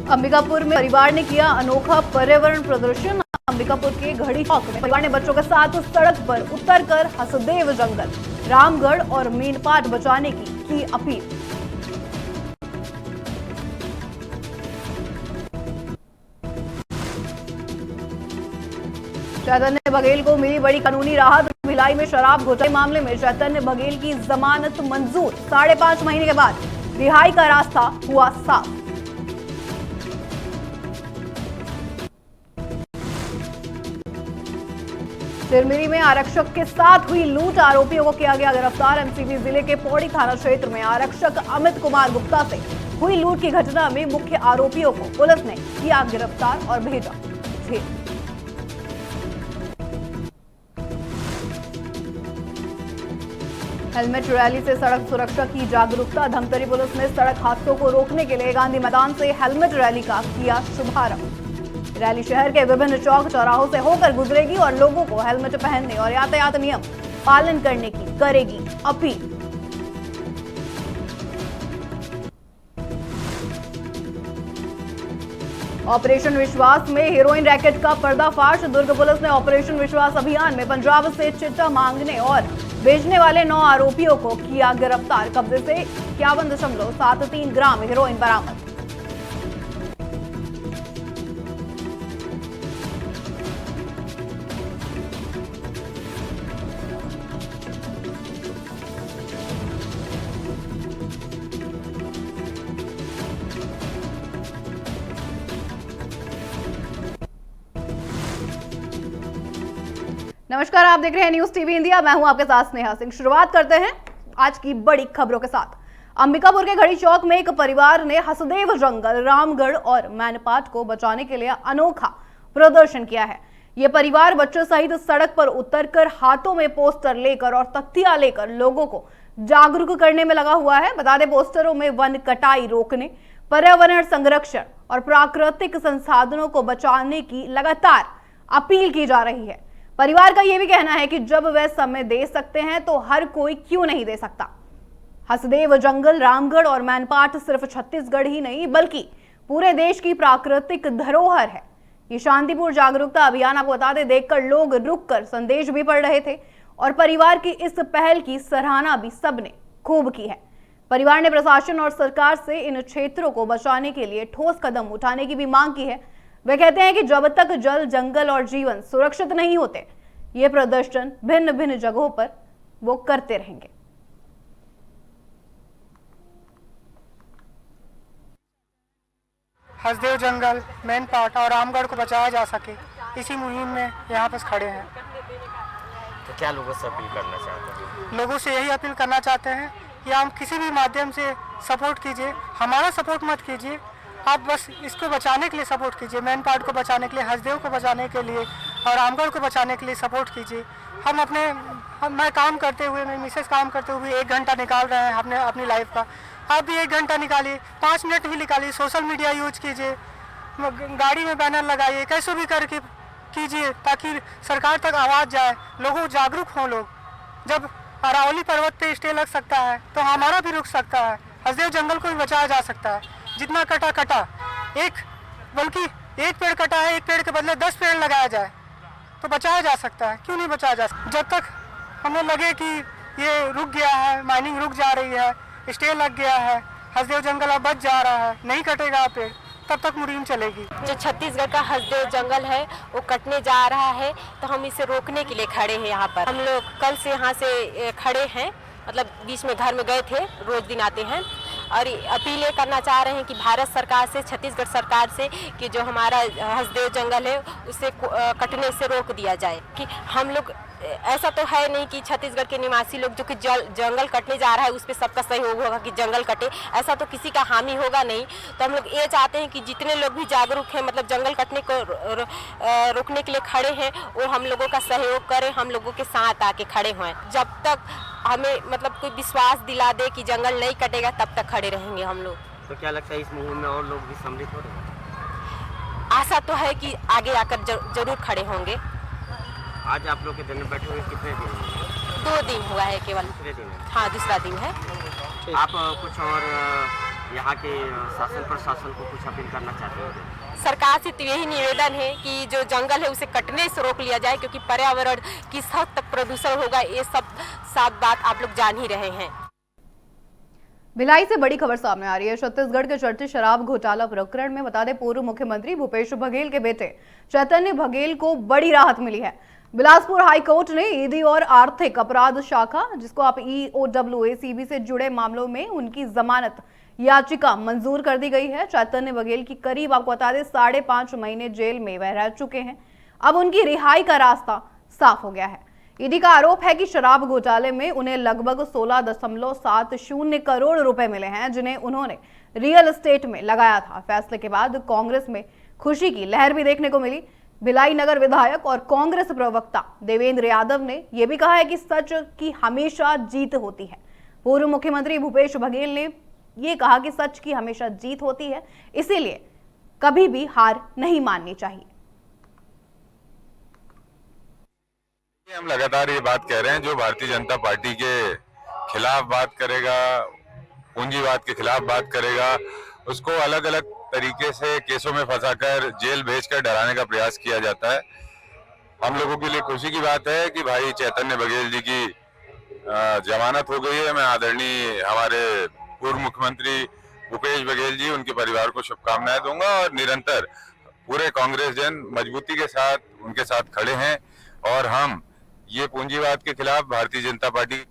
अंबिकापुर में परिवार ने किया अनोखा पर्यावरण प्रदर्शन। अंबिकापुर के घड़ी चौक में परिवार ने बच्चों के साथ सड़क पर उतरकर हसदेव जंगल, रामगढ़ और मीनपाट बचाने की अपील। चैतन्य बघेल को मिली बड़ी कानूनी राहत। भिलाई में शराब घोटाले मामले में चैतन्य बघेल की जमानत मंजूर। 5.5 महीने के बाद रिहाई का रास्ता हुआ साफ। सिरमिरी में आरक्षक के साथ हुई लूट, आरोपियों को किया गया गिरफ्तार। एमसीबी जिले के पौड़ी थाना क्षेत्र में आरक्षक अमित कुमार गुप्ता से हुई लूट की घटना में मुख्य आरोपियों को पुलिस ने किया गिरफ्तार और भेजा जेल। हेलमेट रैली से सड़क सुरक्षा की जागरूकता। धमतरी पुलिस ने सड़क हादसों को रोकने के लिए गांधी मैदान से हेलमेट रैली का किया शुभारंभ। रैली शहर के विभिन्न चौक चौराहों से होकर गुजरेगी और लोगों को हेलमेट पहनने और यातायात नियम पालन करने की करेगी अपील। ऑपरेशन विश्वास में हीरोइन रैकेट का पर्दाफाश। दुर्ग पुलिस ने ऑपरेशन विश्वास अभियान में पंजाब से चिट्टा मांगने और बेचने वाले 9 आरोपियों को किया गिरफ्तार। कब्जे से 51.73 ग्राम हीरोइन बरामद। नमस्कार, आप देख रहे हैं न्यूज टीवी इंडिया। मैं हूं आपके साथ स्नेहा सिंह। शुरुआत करते हैं आज की बड़ी खबरों के साथ। अंबिकापुर के घड़ी चौक में एक परिवार ने हसदेव जंगल, रामगढ़ और मैनपाट को बचाने के लिए अनोखा प्रदर्शन किया है। ये परिवार बच्चों सहित सड़क पर उतरकर हाथों में पोस्टर लेकर और तख्तियां लेकर लोगों को जागरूक करने में लगा हुआ है। बता दें, पोस्टरों में वन कटाई रोकने, पर्यावरण संरक्षण और प्राकृतिक संसाधनों को बचाने की लगातार अपील की जा रही है। परिवार का यह भी कहना है कि जब वे समय दे सकते हैं तो हर कोई क्यों नहीं दे सकता। हसदेव जंगल, रामगढ़ और मैनपाट सिर्फ छत्तीसगढ़ ही नहीं बल्कि पूरे देश की प्राकृतिक धरोहर है। ये शांतिपूर्ण जागरूकता अभियान, आपको बता दें, देखकर लोग रुककर संदेश भी पढ़ रहे थे और परिवार की इस पहल की सराहना भी सबने खूब की है। परिवार ने प्रशासन और सरकार से इन क्षेत्रों को बचाने के लिए ठोस कदम उठाने की भी मांग की है। वे कहते हैं कि जब तक जल, जंगल और जीवन सुरक्षित नहीं होते, ये प्रदर्शन भिन्न भिन्न जगहों पर वो करते रहेंगे। हसदेव जंगल, मैनपाट और रामगढ़ को बचाया जा सके, इसी मुहिम में यहाँ पर खड़े हैं। तो क्या लोगों से अपील करना चाहते हैं? लोगों से यही अपील करना चाहते हैं कि आप किसी भी माध्यम से सपोर्ट कीजिए, हमारा सपोर्ट मत कीजिए, आप बस इसको बचाने के लिए सपोर्ट कीजिए। मैनपाट को बचाने के लिए, हसदेव को बचाने के लिए और रामगढ़ को बचाने के लिए सपोर्ट कीजिए। मैं काम करते हुए, मेरी मिसेस काम करते हुए 1 घंटा निकाल रहे हैं अपनी लाइफ का। आप भी 1 घंटा निकालिए, 5 मिनट भी निकालिए। सोशल मीडिया यूज कीजिए, गाड़ी में बैनर लगाइए, कैसे भी करके कीजिए ताकि सरकार तक आवाज़ जाए, लोगों जागरूक हों। लोग जब अरावली पर्वत पे स्टे लग सकता है तो हमारा भी रुक सकता है। हसदेव जंगल को भी बचाया जा सकता है। जितना कटा, बल्कि 1 पेड़ कटा है, 1 पेड़ के बदले 10 पेड़ लगाया जाए तो बचाया जा सकता है। क्यों नहीं बचाया जा सकता? जब तक हमें लगे कि ये रुक गया है, माइनिंग रुक जा रही है, स्टे लग गया है, हसदेव जंगल अब बच जा रहा है, नहीं कटेगा पेड़, तब तक मुहिम चलेगी। जो छत्तीसगढ़ का हसदेव जंगल है वो कटने जा रहा है, तो हम इसे रोकने के लिए खड़े हैं यहाँ पर। हम लोग कल से यहाँ से खड़े हैं, मतलब बीच में घर में गए थे, रोज दिन आते हैं और अपील ये करना चाह रहे हैं कि भारत सरकार से, छत्तीसगढ़ सरकार से कि जो हमारा हसदेव जंगल है उसे कटने से रोक दिया जाए। कि हम लोग, ऐसा तो है नहीं कि छत्तीसगढ़ के निवासी लोग जो कि जंगल कटने जा रहा है उस पर सबका सहयोग होगा कि जंगल कटे, ऐसा तो किसी का हामी होगा नहीं। तो हम लोग ये चाहते हैं कि जितने लोग भी जागरूक हैं, मतलब जंगल कटने को रोकने के लिए खड़े हैं, वो हम लोगों का सहयोग करें, हम लोगों के साथ आके खड़े हों। जब तक हमें मतलब कोई विश्वास दिला दे कि जंगल नहीं कटेगा तब तक खड़े रहेंगे हम लोग। तो क्या लगता है इस मुहिम में और लोग भी सम्मिलित हो रहे हैं? आशा तो है कि आगे आकर जरूर खड़े होंगे। आज आप लोग के दिन में बैठे हुए कितने दिन? 2 दिन हुआ है केवल। दूसरे दिन है? हाँ, दूसरा दिन है। आप कुछ और यहाँ के शासन प्रशासन को कुछ अपील करना चाहते हैं? सरकार से तो यही निवेदन है कि जो जंगल है उसे कटने से रोक लिया जाए, क्योंकि पर्यावरण किस हद तक प्रदूषण होगा ये सब साफ बात आप लोग जान ही रहे हैं। भिलाई से बड़ी खबर सामने आ रही है। छत्तीसगढ़ के चर्चित शराब घोटाला प्रकरण में बता दें, पूर्व मुख्यमंत्री भूपेश बघेल के बेटे चैतन्य बघेल को बड़ी राहत मिली है। बिलासपुर हाईकोर्ट ने ईडी और आर्थिक अपराध शाखा, जिसको आप EOWACB से जुड़े मामलों में उनकी जमानत याचिका मंजूर कर दी गई है। चैतन्य बघेल की करीब आपको बता दें 5.5 महीने जेल में वह रह चुके हैं। अब उनकी रिहाई का रास्ता साफ हो गया है। ईडी का आरोप है कि शराब घोटाले में उन्हें लगभग 16.70 करोड़ रुपए मिले हैं, जिन्हें उन्होंने रियल एस्टेट में लगाया था। फैसले के बाद कांग्रेस में खुशी की लहर भी देखने को मिली। भिलाई नगर विधायक और कांग्रेस प्रवक्ता देवेंद्र यादव ने यह भी कहा है कि सच की हमेशा जीत होती है। पूर्व मुख्यमंत्री भूपेश बघेल ने यह कहा कि सच की हमेशा जीत होती है, इसीलिए कभी भी हार नहीं माननी चाहिए। हम लगातार ये बात कह रहे हैं, जो भारतीय जनता पार्टी के खिलाफ बात करेगा, पूंजीवाद के खिलाफ बात करेगा, उसको अलग अलग तरीके से केसों में फंसाकर जेल भेजकर डराने का प्रयास किया जाता है। हम लोगों के लिए खुशी की बात है कि भाई चैतन्य बघेल जी की जमानत हो गई है। मैं आदरणीय हमारे पूर्व मुख्यमंत्री भूपेश बघेल जी, उनके परिवार को शुभकामनाएं दूंगा और निरंतर पूरे कांग्रेस जन मजबूती के साथ उनके साथ खड़े हैं और हम ये पूंजीवाद के खिलाफ भारतीय जनता पार्टी।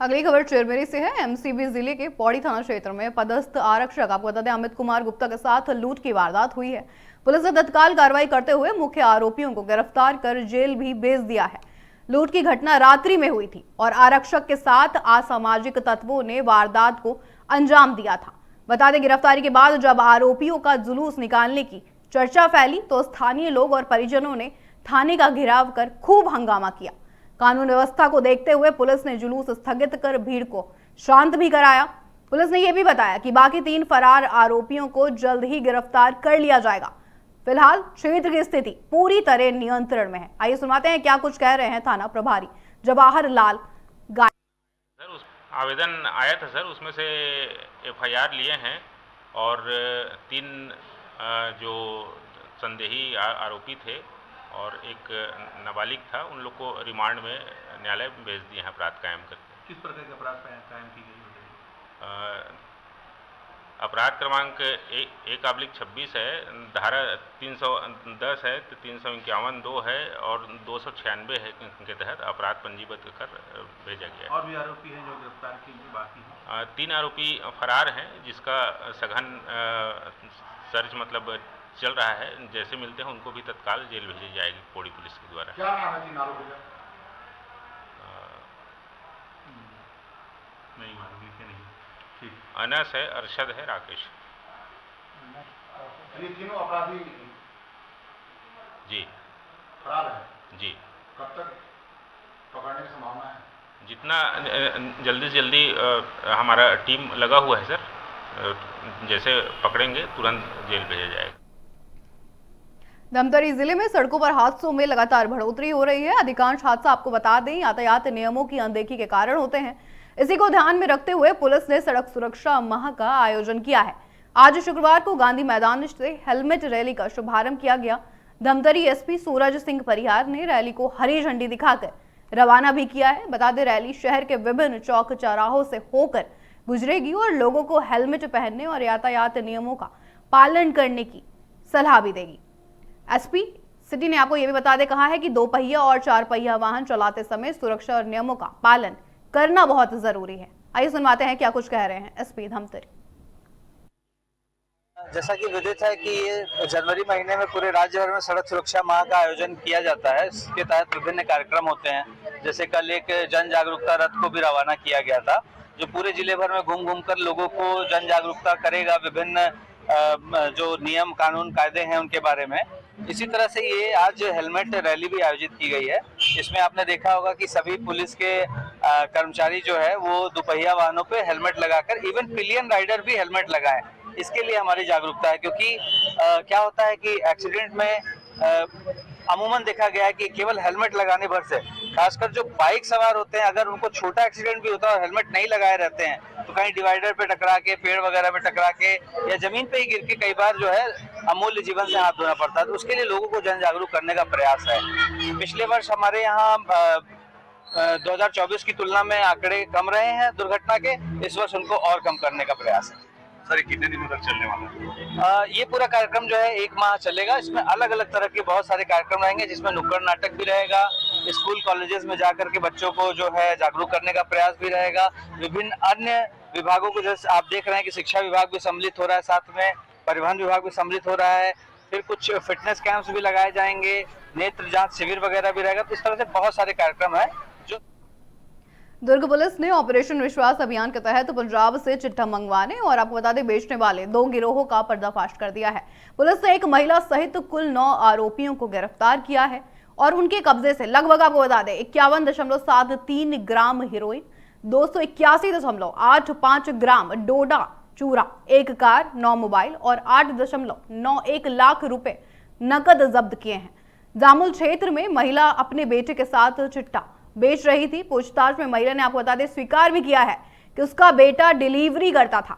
अगली खबर चिरमिरी से है। एमसीबी जिले के पौड़ी थाना क्षेत्र में पदस्थ आरक्षक, आपको बता दें, अमित कुमार गुप्ता के साथ लूट की वारदात हुई है। पुलिस ने तत्काल कार्रवाई करते हुए मुख्य आरोपियों को गिरफ्तार कर जेल भी भेज दिया है। लूट की घटना रात्रि में हुई थी और आरक्षक के साथ असामाजिक तत्वों ने वारदात को अंजाम दिया था। बता दें, गिरफ्तारी के बाद जब आरोपियों का जुलूस निकालने की चर्चा फैली तो स्थानीय लोग और परिजनों ने थाने का घेराव कर खूब हंगामा किया। कानून व्यवस्था को देखते हुए पुलिस ने जुलूस स्थगित कर भीड़ को शांत भी कराया। पुलिस ने यह भी बताया कि बाकी 3 फरार आरोपियों को जल्द ही गिरफ्तार कर लिया जाएगा। फिलहाल क्षेत्र की स्थिति पूरी तरह नियंत्रण में है। आइए सुनवाते हैं क्या कुछ कह रहे हैं थाना प्रभारी जवाहर लाल गाय। सर, आवेदन आया था सर, उसमें से FIR लिए हैं और 3 जो संदेही आरोपी थे और एक नाबालिग था, उन लोग को रिमांड में न्यायालय भेज दिए हैं अपराध कायम करके। किस प्रकार के अपराध कायम की गई? अपराध क्रमांक 1/26 है, धारा 310 है, 351(2) है और 296 है के तहत अपराध पंजीबद्ध कर भेजा गया। और भी आरोपी हैं जो गिरफ्तार की बाकी हैं? 3 आरोपी फरार हैं, जिसका सघन सर्च मतलब चल रहा है। जैसे मिलते हैं उनको भी तत्काल जेल भेजी जाएगी पौड़ी पुलिस के द्वारा। क्या नाम है 3 आरोपी का? नहीं मालूम, लिखे नहीं। ठीक। अनस है, अरशद है, राकेश। ये तीनों अपराधी जी फरार हैं? जी। कब तक पकड़ने की संभावना है? जितना जल्दी से जल्दी हमारा टीम लगा हुआ है सर, जैसे पकड़ेंगे तुरंत जेल भेजा जाएगा। धमतरी जिले में सड़कों पर हादसों में लगातार बढ़ोतरी हो रही है। अधिकांश हादसा, आपको बता दें, यातायात नियमों की अनदेखी के कारण होते हैं। इसी को ध्यान में रखते हुए पुलिस ने सड़क सुरक्षा माह का आयोजन किया है। आज शुक्रवार को गांधी मैदान से हेलमेट रैली का शुभारंभ किया गया। धमतरी SP सूरज सिंह परिहार ने रैली को हरी झंडी दिखाकर रवाना भी किया है। बता दें, रैली शहर के विभिन्न चौक चौराहों से होकर गुजरेगी और लोगों को हेलमेट पहनने और यातायात नियमों का पालन करने की सलाह भी देगी। SP सिटी ने आपको यह भी बता दें कहा है कि 2 पहिया और 4 पहिया वाहन चलाते समय सुरक्षा और नियमों का पालन करना बहुत जरूरी है। आइए सुनवाते हैं क्या कुछ कह रहे हैं SP धमतरी। जैसा कि विदित है कि ये जनवरी महीने में पूरे राज्य भर में सड़क सुरक्षा माह का आयोजन किया जाता है। इसके तहत विभिन्न कार्यक्रम होते हैं। जैसे कल एक जन जागरूकता रथ को भी रवाना किया गया था, जो पूरे जिले भर में घूम घूम कर लोगों को जन जागरूकता करेगा विभिन्न जो नियम कानून कायदे हैं उनके बारे में। इसी तरह से ये आज हेलमेट रैली भी आयोजित की गई है। इसमें आपने देखा होगा कि सभी पुलिस के कर्मचारी जो है वो दुपहिया वाहनों पे हेलमेट लगाकर, इवन पिलियन राइडर भी हेलमेट लगाएं। इसके लिए हमारी जागरूकता है, क्योंकि क्या होता है कि एक्सीडेंट में अमूमन देखा गया है कि केवल हेलमेट लगाने भर से खासकर जो बाइक सवार होते हैं, अगर उनको छोटा एक्सीडेंट भी होता है और हेलमेट नहीं लगाए रहते हैं तो कहीं डिवाइडर पे टकरा के, पेड़ वगैरह पे टकरा के या जमीन पे ही गिर के कई बार जो है अमूल्य जीवन से हाथ धोना पड़ता है। तो उसके लिए लोगों को जन जागरूक करने का प्रयास है। पिछले वर्ष हमारे यहाँ 2024 की तुलना में आंकड़े कम रहे हैं दुर्घटना के, इस वर्ष उनको और कम करने का प्रयास है। सर कितने दिनों तक चलने वाला है? ये पूरा कार्यक्रम जो है 1 माह चलेगा। इसमें अलग अलग तरह के बहुत सारे कार्यक्रम रहेंगे, जिसमें नुक्कड़ नाटक भी रहेगा, स्कूल कॉलेजेस में जाकर के बच्चों को जो है जागरूक करने का प्रयास भी रहेगा। विभिन्न अन्य विभागों को, जैसे आप देख रहे हैं कि शिक्षा विभाग भी सम्मिलित हो रहा है, साथ में परिवहन विभाग भी सम्मिलित हो रहा है। फिर कुछ फिटनेस कैंप्स भी लगाए जाएंगे, नेत्र जांच शिविर वगैरह भी रहेगा। तो इस तरह से बहुत सारे कार्यक्रम है। जो दुर्ग पुलिस ने ऑपरेशन विश्वास अभियान के तहत पंजाब से चिट्ठा मंगवाने और आपको बता दें बेचने वाले 2 गिरोहों का पर्दाफाश कर दिया है। पुलिस ने एक महिला सहित कुल 9 आरोपियों को गिरफ्तार किया है और उनके कब्जे से लगभग आपको बता दें 51.73 ग्राम हेरोइन, 281.85 ग्राम डोडा चूरा, 1 कार, 9 मोबाइल और 8.91 लाख रुपए नकद जब्त किए हैं। जामुल क्षेत्र में महिला अपने बेटे के साथ चिट्टा बेच रही थी। पूछताछ में महिला ने आपको बता दें स्वीकार भी किया है कि उसका बेटा डिलीवरी करता था।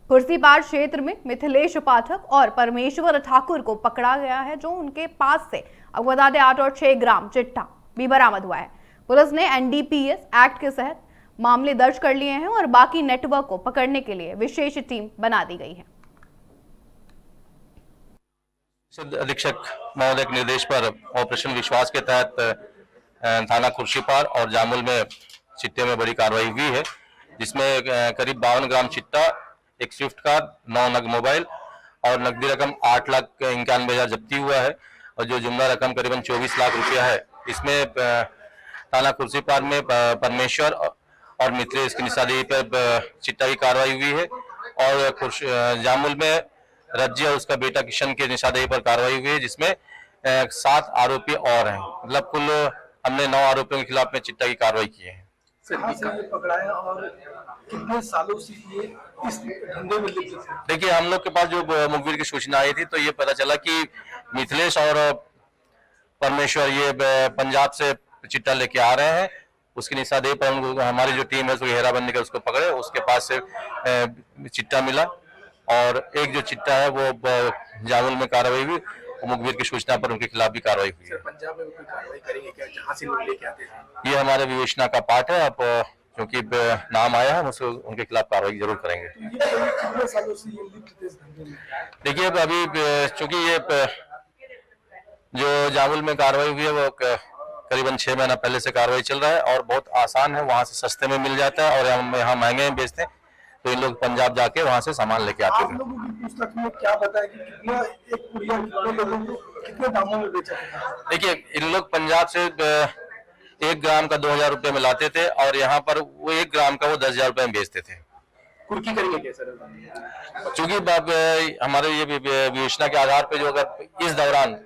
खुर्सीपार क्षेत्र में मिथिलेश पाठक और परमेश्वर ठाकुर को पकड़ा गया है, जो उनके पास से आपको बता दें 8 और 6 ग्राम चिट्टा भी बरामद हुआ है। पुलिस ने NDPS एक्ट के तहत मामले दर्ज कर लिए हैं और बाकी नेटवर्क को पकड़ने के लिए विशेष टीम बना दी गई है। अधीक्षक महोदय के निर्देश पर ऑपरेशन विश्वास के तहत थाना खुर्शीपार और जामुल में चिट्टे में बड़ी कार्रवाई हुई है, जिसमें करीब 52 ग्राम चिट्टा, 1 स्विफ्ट कार, 9 नग मोबाइल और नकदी रकम 8,91,000 जब्ती हुआ है और जो जुमला रकम करीबन 24 लाख रुपया है। इसमें थाना खुर्शीपार में परमेश्वर और मिथिलेश की निशानदेही पर चिट्टा की कार्रवाई हुई है और जामुल में रज्जी और उसका बेटा किशन के निशानदेही पर कार्रवाई हुई है, जिसमें 7 आरोपी और हैं। मतलब कुल हमने 9 आरोपियों के खिलाफ में चिट्टा की कार्रवाई की है। पकड़ा है और कितने सालों से ये इस धंधे में लिप्त थे? देखिए, हम लोग के पास जो मुखबिर की सूचना आई थी तो ये पता चला कि मिथिलेश और परमेश्वर ये पंजाब से चिट्टा लेके आ रहे हैं। उसकी निशानदेही पर हमारी जो टीम है उसको घेराबंदी कर उसको पकड़े, उसके पास से चिट्टा मिला और एक जो चिट्टा है वो जामुल में कार्रवाई हुई। मुखबिर की सूचना पर उनके खिलाफ भी कार्रवाई हुई है। पंजाब में कोई कार्रवाई करेंगे क्या, जहां से लोग लेके आते हैं? ये हमारे विवेचना का पार्ट है। अब क्योंकि नाम आया है उसको उनके खिलाफ कार्रवाई जरूर करेंगे। कितने सालों से ये लिप्त थे इस धंधे में? देखिए, अभी चूंकि ये जो जामुल में कार्रवाई हुई है वो करीबन 6 महीना पहले से कार्रवाई चल रहा है और बहुत आसान है, वहां से सस्ते में मिल जाता है और हम यहाँ महंगे में बेचते हैं। तो इन लोग पंजाब जाके वहां से सामान लेके आते हैं। आप लोगों की पूछताछ में क्या बताया कि कितना एक पुड़िया कितने लोगों को कितने दामों में बेचा था? देखिए, इन लोग पंजाब से 1 ग्राम का 2,000 रुपये में लाते थे और यहाँ पर वो 1 ग्राम का वो 10,000 रुपये में बेचते थे। कुर्की करेंगे क्या सर? चूंकि हमारे ये विवेचना के आधार पे जो अगर इस दौरान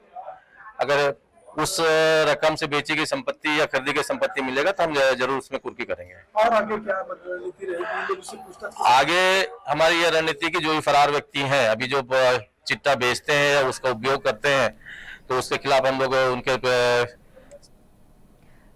अगर उस रकम से बेची गई संपत्ति या खरीदी गई संपत्ति मिलेगा तो हम जरूर उसमें कुर्की करेंगे। और आगे क्या रणनीति रहेगी? आगे हमारी ये रणनीति की जो भी फरार व्यक्ति हैं, अभी जो चिट्टा बेचते हैं या उसका उपयोग करते हैं, तो उसके खिलाफ हम लोग उनके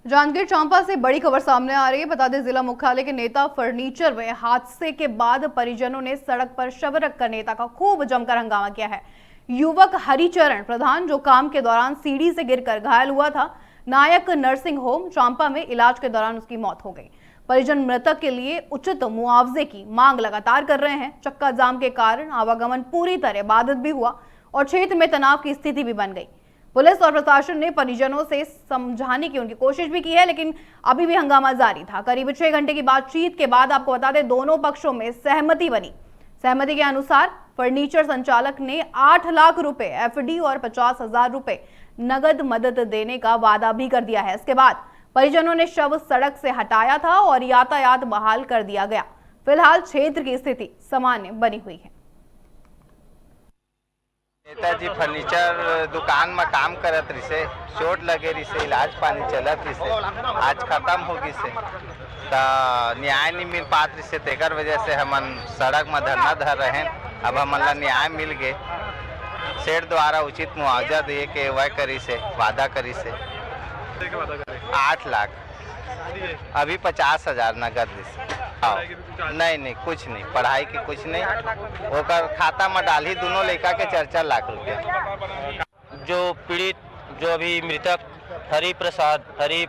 जांजगीर चांपा से बड़ी खबर सामने आ रही है। बता दें जिला मुख्यालय के नेता फर्नीचर में हादसे के बाद परिजनों ने सड़क पर शव रखकर नेता का खूब जमकर हंगामा किया है। युवक हरिचरण प्रधान, जो काम के दौरान सीढ़ी से गिरकर घायल हुआ था, नायक नर्सिंग होम चांपा में इलाज के दौरान उसकी मौत हो गई। परिजन मृतक के लिए उचित मुआवजे की मांग लगातार कर रहे हैं। चक्का जाम के कारण आवागमन पूरी तरह बाधित भी हुआ और क्षेत्र में तनाव की स्थिति भी बन गई। पुलिस और प्रशासन ने परिजनों से समझाने की उनकी कोशिश भी की है, लेकिन अभी भी हंगामा जारी था। करीब 6 घंटे की बातचीत के बाद आपको बता दें दोनों पक्षों में सहमति बनी। सहमति के अनुसार फर्नीचर संचालक ने 8 लाख रुपए FD और 50,000 रुपए नगद मदद देने का वादा भी कर दिया है। इसके बाद परिजनों ने शव सड़क से हटाया था और यातायात बहाल कर दिया गया। फिलहाल क्षेत्र की स्थिति सामान्य बनी हुई है। नेताजी फर्नीचर दुकान में काम करत रही, चोट लगे रही, इलाज पानी चलत रही, आज खत्म होगी से न्याय नहीं मिल पात रही, तेकर वजह से हमन सड़क में धरना धर रहे। अब हमन ला न्याय मिल गए, सेठ द्वारा उचित मुआवजा दिए के वह करी से वादा करी से 8 लाख अभी 50,000 नगद नहीं कुछ नहीं, पढ़ाई के कुछ नहीं, ओकर खाता में डाली दोनों लड़का के 4-4 लाख रुपया। जो पीड़ित जो अभी मृतक हरि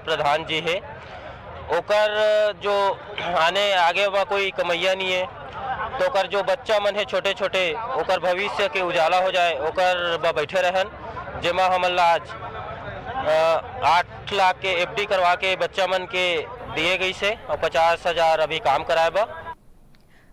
प्रधान जी है, ओकर जो आने आगे बा कोई कमैया नहीं है, तो ओकर जो बच्चा मन है छोटे छोटे, ओकर भविष्य के उजाला हो जाए, ओकर बा बैठे रहन, जेमा हमन ला आज 8 लाख के FD करवा के बच्चा मन के दिए गई से और 50,000 अभी काम कराए बा।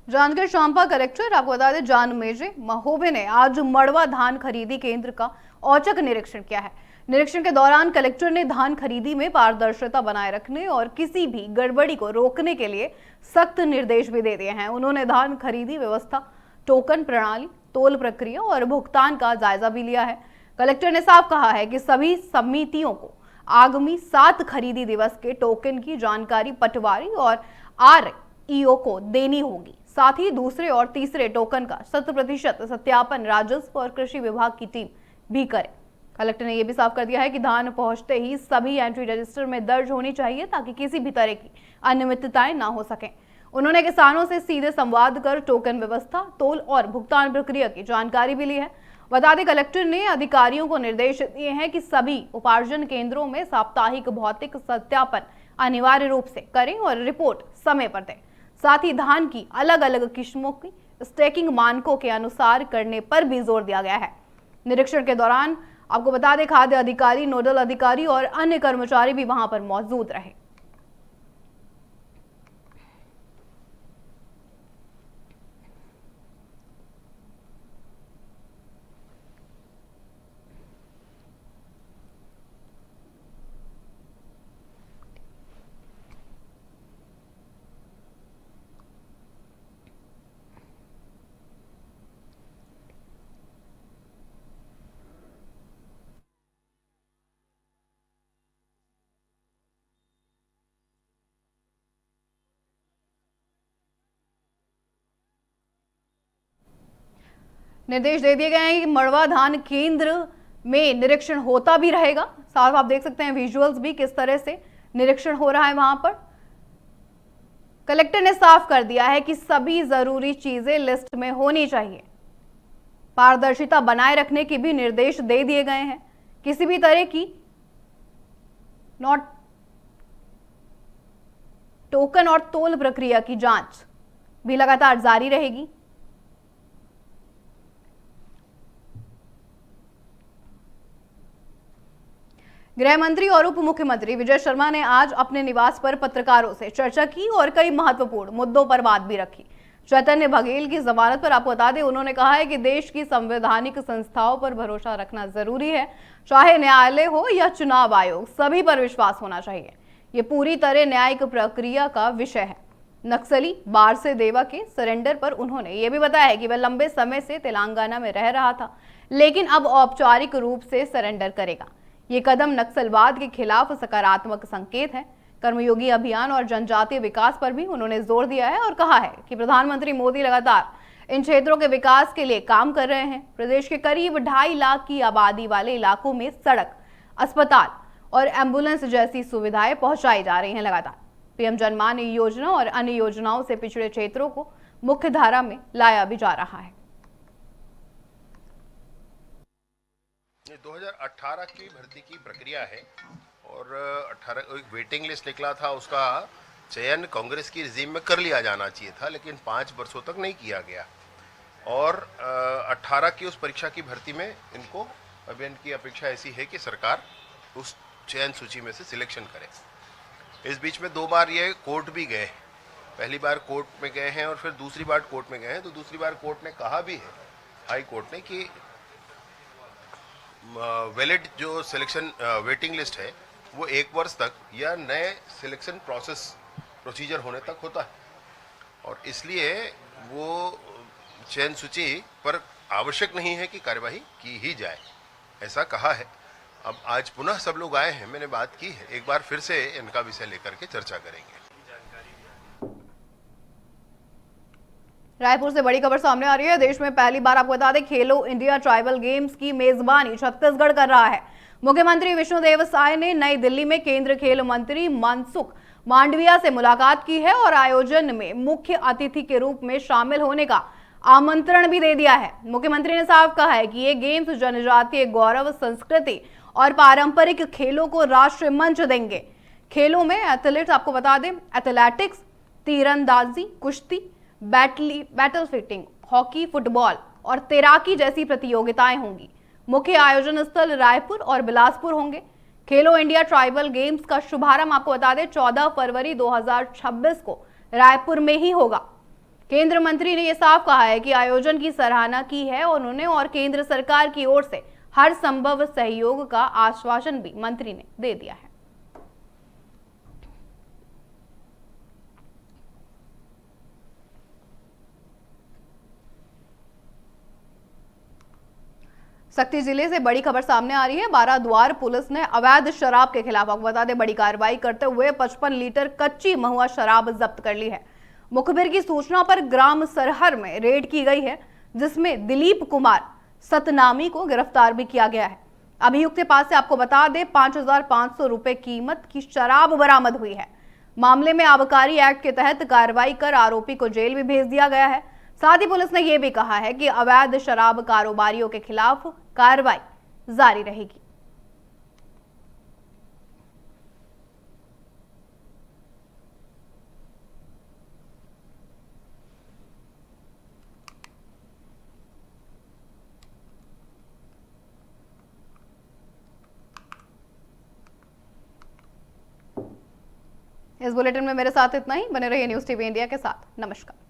जानकर चांपा कलेक्टर आपको बता दें जान मेजे महोबे ने आज मड़वा धान खरीदी केंद्र का औचक निरीक्षण किया है। निरीक्षण के दौरान कलेक्टर ने धान खरीदी में पारदर्शिता बनाए रखने और किसी भी गड़बड़ी को रोकने के लिए सख्त निर्देश भी दे दिए हैं। उन्होंने धान खरीदी व्यवस्था, टोकन प्रणाली, तोल प्रक्रिया और भुगतान का जायजा भी लिया है। कलेक्टर ने साफ कहा है कि सभी समितियों को आगामी 7 खरीदी दिवस के टोकन की जानकारी पटवारी और REO को देनी होगी। साथ ही दूसरे और तीसरे टोकन का 100% सत्यापन राजस्व और कृषि विभाग की टीम भी करे। कलेक्टर ने यह भी साफ कर दिया है कि धान पहुंचते ही सभी एंट्री रजिस्टर में दर्ज होनी चाहिए ताकि किसी भी तरह की अनियमितताएं ना हो सकें। उन्होंने किसानों से सीधे संवाद कर टोकन व्यवस्था, तोल और भुगतान प्रक्रिया की जानकारी भी ली है। बता दें कलेक्टर ने अधिकारियों को निर्देश दिए हैं कि सभी उपार्जन केंद्रों में साप्ताहिक भौतिक सत्यापन अनिवार्य रूप से करें और रिपोर्ट समय पर दें। साथ ही धान की अलग अलग किस्मों की स्टैकिंग मानकों के अनुसार करने पर भी जोर दिया गया है। निरीक्षण के दौरान आपको बता दें खाद्य अधिकारी, नोडल अधिकारी और अन्य कर्मचारी भी वहां पर मौजूद रहे। निर्देश दे दिए गए हैं कि मड़वा धान केंद्र में निरीक्षण होता भी रहेगा। साथ आप देख सकते हैं विजुअल्स भी किस तरह से निरीक्षण हो रहा है। वहां पर कलेक्टर ने साफ कर दिया है कि सभी जरूरी चीजें लिस्ट में होनी चाहिए। पारदर्शिता बनाए रखने के भी निर्देश दे दिए गए हैं। किसी भी तरह की टोकन और तोल प्रक्रिया की जांच भी लगातार जारी रहेगी। गृह मंत्री और उप मुख्यमंत्री विजय शर्मा ने आज अपने निवास पर पत्रकारों से चर्चा की और कई महत्वपूर्ण मुद्दों पर बात भी रखी। चैतन्य बघेल की जमानत पर आपको बता दें उन्होंने कहा है कि देश की संवैधानिक संस्थाओं पर भरोसा रखना जरूरी है, चाहे न्यायालय हो या चुनाव आयोग, सभी पर विश्वास होना चाहिए। ये पूरी तरह न्यायिक प्रक्रिया का विषय है। नक्सली बार से देवा के सरेंडर पर उन्होंने ये भी बताया है कि वह लंबे समय से तेलंगाना में रह रहा था, लेकिन अब औपचारिक रूप से सरेंडर करेगा। ये कदम नक्सलवाद के खिलाफ सकारात्मक संकेत है। कर्मयोगी अभियान और जनजातीय विकास पर भी उन्होंने जोर दिया है और कहा है कि प्रधानमंत्री मोदी लगातार इन क्षेत्रों के विकास के लिए काम कर रहे हैं। प्रदेश के करीब 2.5 लाख की आबादी वाले इलाकों में सड़क, अस्पताल और एम्बुलेंस जैसी सुविधाएं पहुंचाई जा रही हैं। लगातार पीएम जनमान योजना और अन्य योजनाओं से पिछड़े क्षेत्रों को मुख्य धारा में लाया भी जा रहा है। 2018 की भर्ती की प्रक्रिया है और 18 एक वेटिंग लिस्ट निकला था, उसका चयन कांग्रेस की रिजीम में कर लिया जाना चाहिए था, लेकिन 5 वर्षों तक नहीं किया गया। और 18 की उस परीक्षा की भर्ती में इनको अब इनकी अपेक्षा ऐसी है कि सरकार उस चयन सूची में से सिलेक्शन करे। इस बीच में 2 बार ये कोर्ट भी गए, पहली बार कोर्ट में गए हैं और फिर दूसरी बार कोर्ट में गए हैं। तो दूसरी बार कोर्ट ने कहा भी है, हाई कोर्ट ने, कि वैलिड जो सिलेक्शन वेटिंग लिस्ट है वो 1 वर्ष तक या नए सिलेक्शन प्रोसीजर होने तक होता है, और इसलिए वो चयन सूची पर आवश्यक नहीं है कि कार्यवाही की ही जाए, ऐसा कहा है। अब आज पुनः सब लोग आए हैं, मैंने बात की है, एक बार फिर से इनका विषय लेकर के चर्चा करेंगे। रायपुर से बड़ी खबर सामने आ रही है। देश में पहली बार आपको बता दें खेलो इंडिया ट्राइबल गेम्स की मेजबानी छत्तीसगढ़ कर रहा है। मुख्यमंत्री विष्णुदेव साय ने नई दिल्ली में केंद्रीय खेल मंत्री मनसुख मांडविया से मुलाकात की है और आयोजन में मुख्य अतिथि के रूप में शामिल होने का आमंत्रण भी दे दिया है। मुख्यमंत्री ने साफ कहा है कि ये गेम्स जनजातीय गौरव, संस्कृति और पारंपरिक खेलों को राष्ट्रीय मंच देंगे। खेलों में एथलीट्स, आपको बता दें, एथलेटिक्स, तीरंदाजी, कुश्ती, बैटल फिटिंग, हॉकी, फुटबॉल और तैराकी जैसी प्रतियोगिताएं होंगी। मुख्य आयोजन स्थल रायपुर और बिलासपुर होंगे। खेलो इंडिया ट्राइबल गेम्स का शुभारंभ, आपको बता दें, 14 फरवरी 2026 को रायपुर में ही होगा। केंद्र मंत्री ने यह साफ कहा है कि आयोजन की सराहना की है और उन्होंने और केंद्र सरकार की ओर से हर संभव सहयोग का आश्वासन भी मंत्री ने दे दिया है। सक्ती जिले से बड़ी खबर सामने आ रही है। बाराद्वार पुलिस ने अवैध शराब के खिलाफ, आपको बता दें, बड़ी कार्रवाई करते हुए 55 लीटर कच्ची महुआ शराब जब्त कर ली है। मुखबिर की सूचना पर ग्राम सरहर में रेड की गई है, जिसमें दिलीप कुमार सतनामी को गिरफ्तार भी किया गया है। अभियुक्त के पास से, आपको बता दें, 5,500 रुपए कीमत की शराब बरामद हुई है। मामले में आबकारी एक्ट के तहत कार्रवाई कर आरोपी को जेल भी भेज दिया गया है। साथ ही पुलिस ने यह भी कहा है कि अवैध शराब कारोबारियों के खिलाफ कार्रवाई जारी रहेगी। इस बुलेटिन में मेरे साथ इतना ही। बने रहिए न्यूज़ टीवी इंडिया के साथ। नमस्कार।